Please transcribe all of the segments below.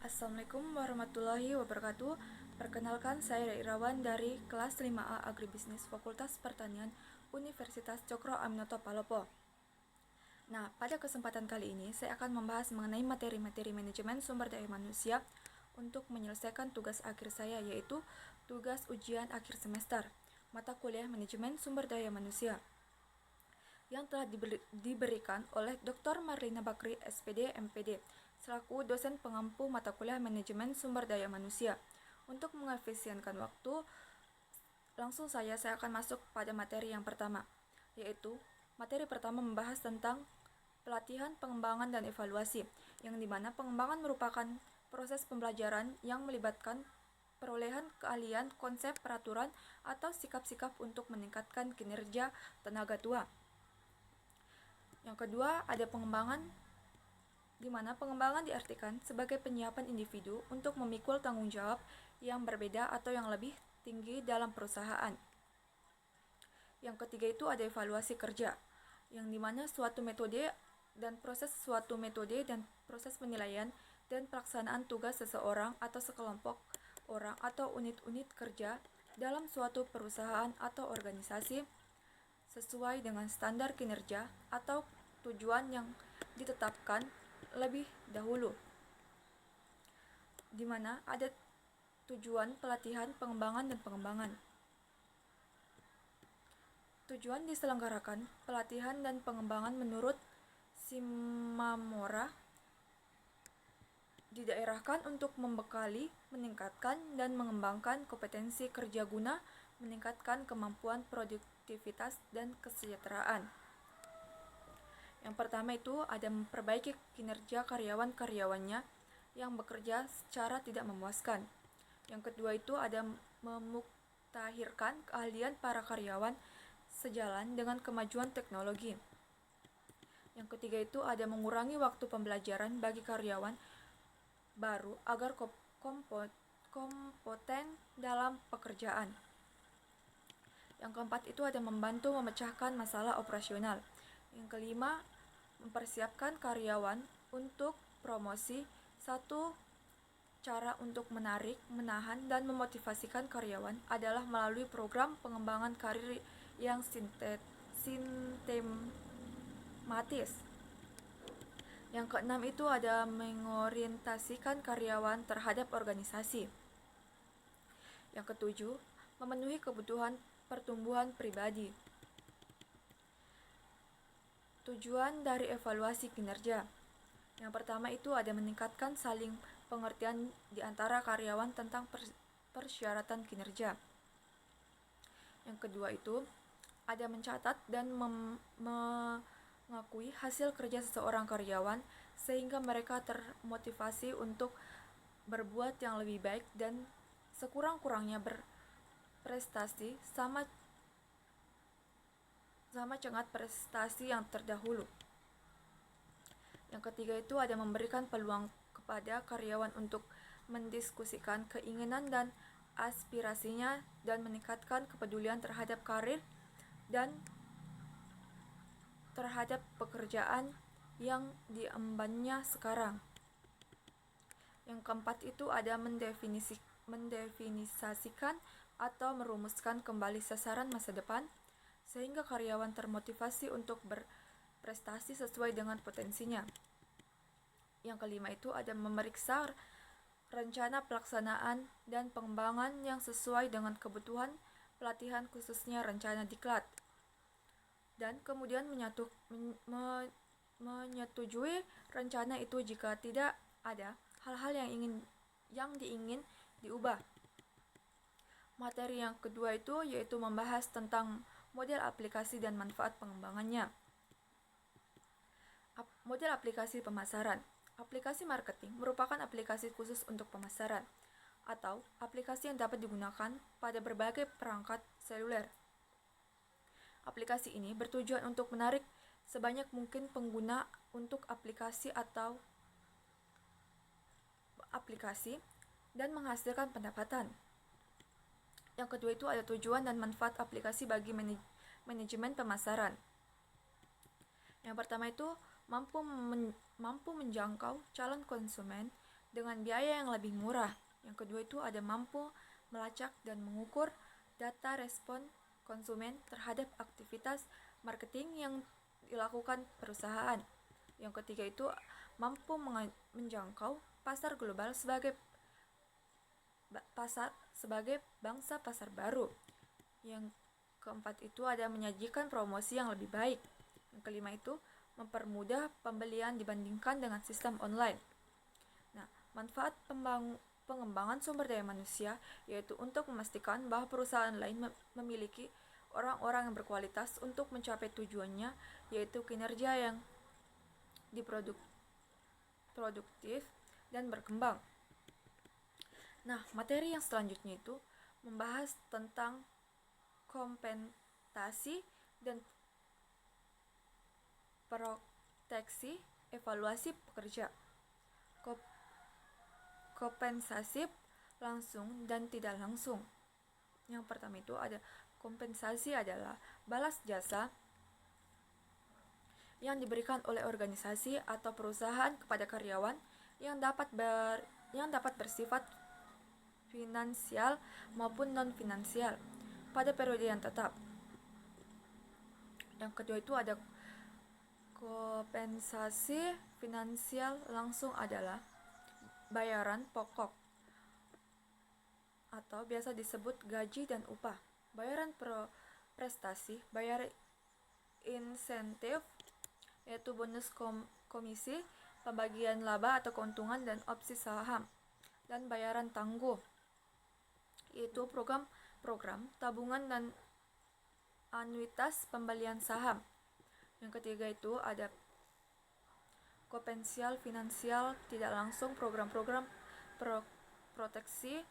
Assalamualaikum warahmatullahi wabarakatuh. Perkenalkan, saya Irawan dari kelas 5A Agribisnis Fakultas Pertanian Universitas Cokro Aminoto Palopo. Nah, pada kesempatan kali ini saya akan membahas mengenai materi-materi manajemen sumber daya manusia untuk menyelesaikan tugas akhir saya, yaitu tugas ujian akhir semester mata kuliah manajemen sumber daya manusia yang telah diberikan oleh Dr. Marlina Bakri, SPD, MPD, selaku dosen pengampu mata kuliah manajemen sumber daya manusia. Untuk mengefisienkan waktu, langsung saya akan masuk pada materi yang pertama, yaitu materi pertama membahas tentang pelatihan, pengembangan, dan evaluasi, yang dimana pengembangan merupakan proses pembelajaran yang melibatkan perolehan keahlian, konsep, peraturan, atau sikap-sikap untuk meningkatkan kinerja tenaga tua. Yang kedua, ada pengembangan, di mana pengembangan diartikan sebagai penyiapan individu untuk memikul tanggung jawab yang berbeda atau yang lebih tinggi dalam perusahaan. Yang ketiga itu ada evaluasi kerja, yang dimana suatu metode dan proses penilaian dan pelaksanaan tugas seseorang atau sekelompok orang atau unit-unit kerja dalam suatu perusahaan atau organisasi sesuai dengan standar kinerja atau tujuan yang ditetapkan lebih dahulu, di mana ada tujuan pelatihan, pengembangan, dan pengembangan. Tujuan diselenggarakan pelatihan dan pengembangan menurut Shimamura didaerahkan untuk membekali, meningkatkan, dan mengembangkan kompetensi kerja guna meningkatkan kemampuan produktivitas dan kesejahteraan. Yang pertama itu ada memperbaiki kinerja karyawan-karyawannya yang bekerja secara tidak memuaskan. Yang kedua itu ada memuktahirkan keahlian para karyawan sejalan dengan kemajuan teknologi. Yang ketiga itu ada mengurangi waktu pembelajaran bagi karyawan baru agar kompeten dalam pekerjaan. Yang keempat itu ada membantu memecahkan masalah operasional. Yang kelima, mempersiapkan karyawan untuk promosi. Satu cara untuk menarik, menahan, dan memotivasikan karyawan adalah melalui program pengembangan karir yang sistematis. Yang keenam itu ada mengorientasikan karyawan terhadap organisasi. Yang ketujuh, memenuhi kebutuhan pertumbuhan pribadi. Tujuan dari evaluasi kinerja. Yang pertama itu ada meningkatkan saling pengertian di antara karyawan tentang persyaratan kinerja. Yang kedua itu ada mencatat dan mengakui hasil kerja seseorang karyawan sehingga mereka termotivasi untuk berbuat yang lebih baik dan sekurang-kurangnya berprestasi sama cengat prestasi yang terdahulu. Yang ketiga itu ada memberikan peluang kepada karyawan untuk mendiskusikan keinginan dan aspirasinya dan meningkatkan kepedulian terhadap karir dan terhadap pekerjaan yang diembannya sekarang. Yang keempat itu ada mendefinisikan atau merumuskan kembali sasaran masa depan sehingga karyawan termotivasi untuk berprestasi sesuai dengan potensinya. Yang kelima itu ada memeriksa rencana pelaksanaan dan pengembangan yang sesuai dengan kebutuhan pelatihan, khususnya rencana diklat, dan kemudian menyetujui rencana itu jika tidak ada hal-hal yang diingin diubah. Materi yang kedua itu yaitu membahas tentang model aplikasi dan manfaat pengembangannya. Model aplikasi pemasaran. Aplikasi marketing merupakan aplikasi khusus untuk pemasaran atau aplikasi yang dapat digunakan pada berbagai perangkat seluler. Aplikasi ini bertujuan untuk menarik sebanyak mungkin pengguna untuk aplikasi dan menghasilkan pendapatan. Yang kedua itu ada tujuan dan manfaat aplikasi bagi manajemen pemasaran. Yang pertama itu mampu menjangkau calon konsumen dengan biaya yang lebih murah. Yang kedua itu ada mampu melacak dan mengukur data respon konsumen terhadap aktivitas marketing yang dilakukan perusahaan. Yang ketiga itu mampu menjangkau pasar global sebagai bangsa pasar baru. Yang keempat itu ada menyajikan promosi yang lebih baik. Yang kelima itu mempermudah pembelian dibandingkan dengan sistem online. Nah, manfaat pengembangan sumber daya manusia yaitu untuk memastikan bahwa perusahaan lain memiliki orang-orang yang berkualitas untuk mencapai tujuannya, yaitu kinerja yang produktif dan berkembang. Nah, materi yang selanjutnya itu membahas tentang kompensasi dan proteksi evaluasi pekerja. Kompensasi langsung dan tidak langsung. Yang pertama itu ada kompensasi adalah balas jasa yang diberikan oleh organisasi atau perusahaan kepada karyawan yang dapat bersifat finansial maupun non-finansial pada periode yang tetap. Yang kedua itu ada kompensasi finansial langsung adalah bayaran pokok atau biasa disebut gaji dan upah, bayaran prestasi, bayaran insentif yaitu bonus komisi, pembagian laba atau keuntungan dan opsi saham, dan bayaran tangguh yaitu program tabungan dan anuitas pembelian saham. Yang ketiga itu ada kompensasi finansial tidak langsung, program-program proteksi,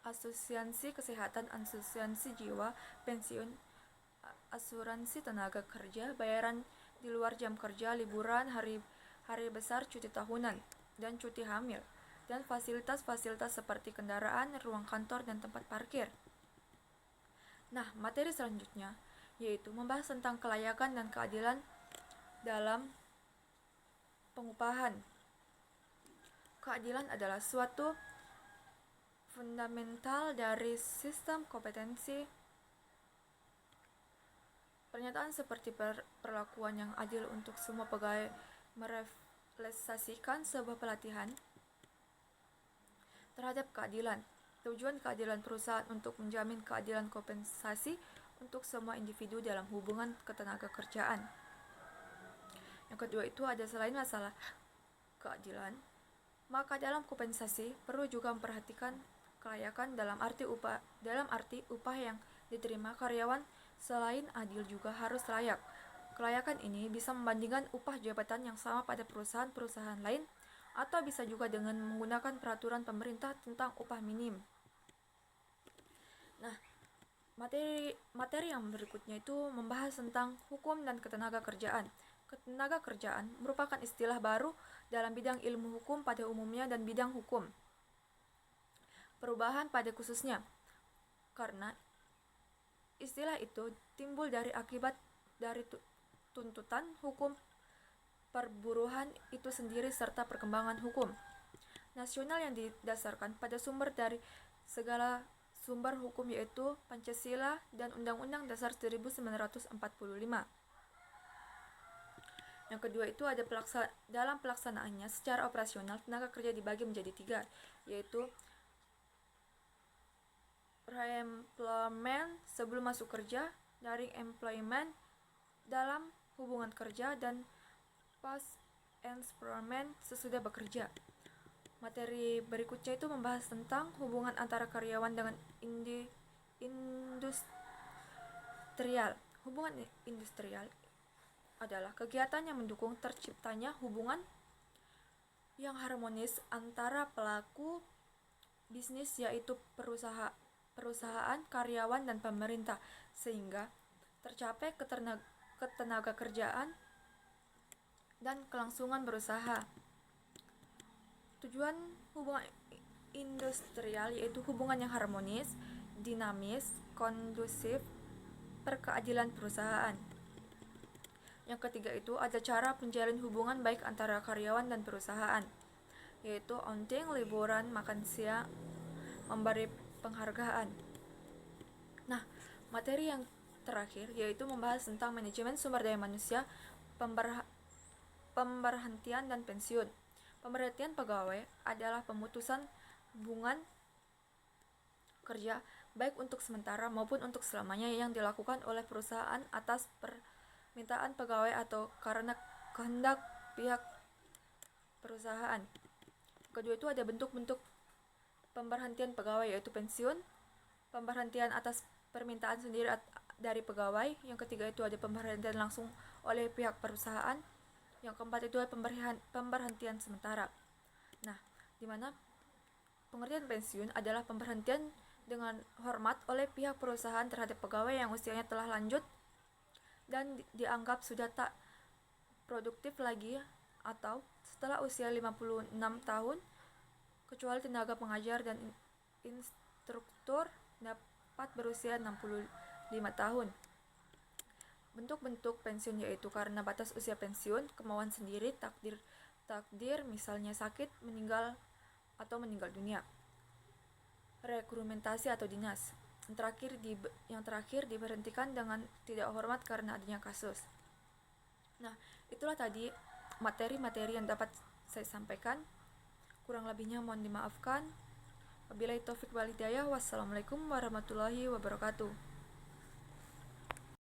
asuransi kesehatan, asuransi jiwa, pensiun, asuransi tenaga kerja, bayaran di luar jam kerja, liburan, hari besar, cuti tahunan, dan cuti hamil, dan fasilitas-fasilitas seperti kendaraan, ruang kantor, dan tempat parkir. Nah, materi selanjutnya yaitu membahas tentang kelayakan dan keadilan dalam pengupahan. Keadilan adalah suatu fundamental dari sistem kompetensi. Pernyataan seperti perlakuan yang adil untuk semua pegawai merefleksikan sebuah pelatihan terhadap keadilan. Tujuan keadilan perusahaan untuk menjamin keadilan kompensasi untuk semua individu dalam hubungan ketenaga kerjaan. Yang kedua itu ada selain masalah keadilan, maka dalam kompensasi perlu juga memperhatikan kelayakan dalam arti upah yang diterima karyawan. Selain adil juga harus layak. Kelayakan ini bisa membandingkan upah jabatan yang sama pada perusahaan-perusahaan lain, atau bisa juga dengan menggunakan peraturan pemerintah tentang upah minim. Nah, materi yang berikutnya itu membahas tentang hukum dan ketenaga kerjaan. Ketenaga kerjaan merupakan istilah baru dalam bidang ilmu hukum pada umumnya dan bidang hukum perubahan pada khususnya, karena istilah itu timbul dari akibat dari tuntutan hukum perburuhan itu sendiri serta perkembangan hukum nasional yang didasarkan pada sumber dari segala sumber hukum yaitu Pancasila dan Undang-Undang Dasar 1945. Yang kedua itu ada dalam pelaksanaannya secara operasional tenaga kerja dibagi menjadi 3, yaitu pre-employment sebelum masuk kerja, during employment dalam hubungan kerja, dan post-employment sesudah bekerja. Materi berikutnya itu membahas tentang hubungan antara karyawan dengan industrial. Hubungan industrial adalah kegiatan yang mendukung terciptanya hubungan yang harmonis antara pelaku bisnis yaitu perusahaan, karyawan, dan pemerintah sehingga tercapai ketenaga kerjaan dan kelangsungan berusaha. Tujuan hubungan industrial yaitu hubungan yang harmonis, dinamis, kondusif, berkeadilan perusahaan. Yang ketiga itu ada cara menjalin hubungan baik antara karyawan dan perusahaan. yaitu outing, liburan, makan siang, memberi penghargaan. Nah, materi yang terakhir yaitu membahas tentang manajemen sumber daya manusia, pemberhentian dan pensiun. Pemberhentian pegawai adalah pemutusan hubungan kerja baik untuk sementara maupun untuk selamanya yang dilakukan oleh perusahaan atas permintaan pegawai atau karena kehendak pihak perusahaan. Kedua itu ada bentuk-bentuk pemberhentian pegawai yaitu pensiun, pemberhentian atas permintaan sendiri dari pegawai. Yang ketiga itu ada pemberhentian langsung oleh pihak perusahaan. Yang keempat itu ada pemberhentian sementara. Nah, di mana pengertian pensiun adalah pemberhentian dengan hormat oleh pihak perusahaan terhadap pegawai yang usianya telah lanjut dan dianggap sudah tak produktif lagi atau setelah usia 56 tahun, kecuali tenaga pengajar dan instruktur dapat berusia 65 tahun. Bentuk-bentuk pensiun yaitu karena batas usia pensiun, kemauan sendiri, takdir misalnya sakit, meninggal atau meninggal dunia. Rekrumentasi atau dinas. Yang terakhir diberhentikan dengan tidak hormat karena adanya kasus. Nah, itulah tadi materi-materi yang dapat saya sampaikan. Kurang lebihnya mohon dimaafkan. Wabillahi taufik wal hidayah. Wassalamualaikum warahmatullahi wabarakatuh.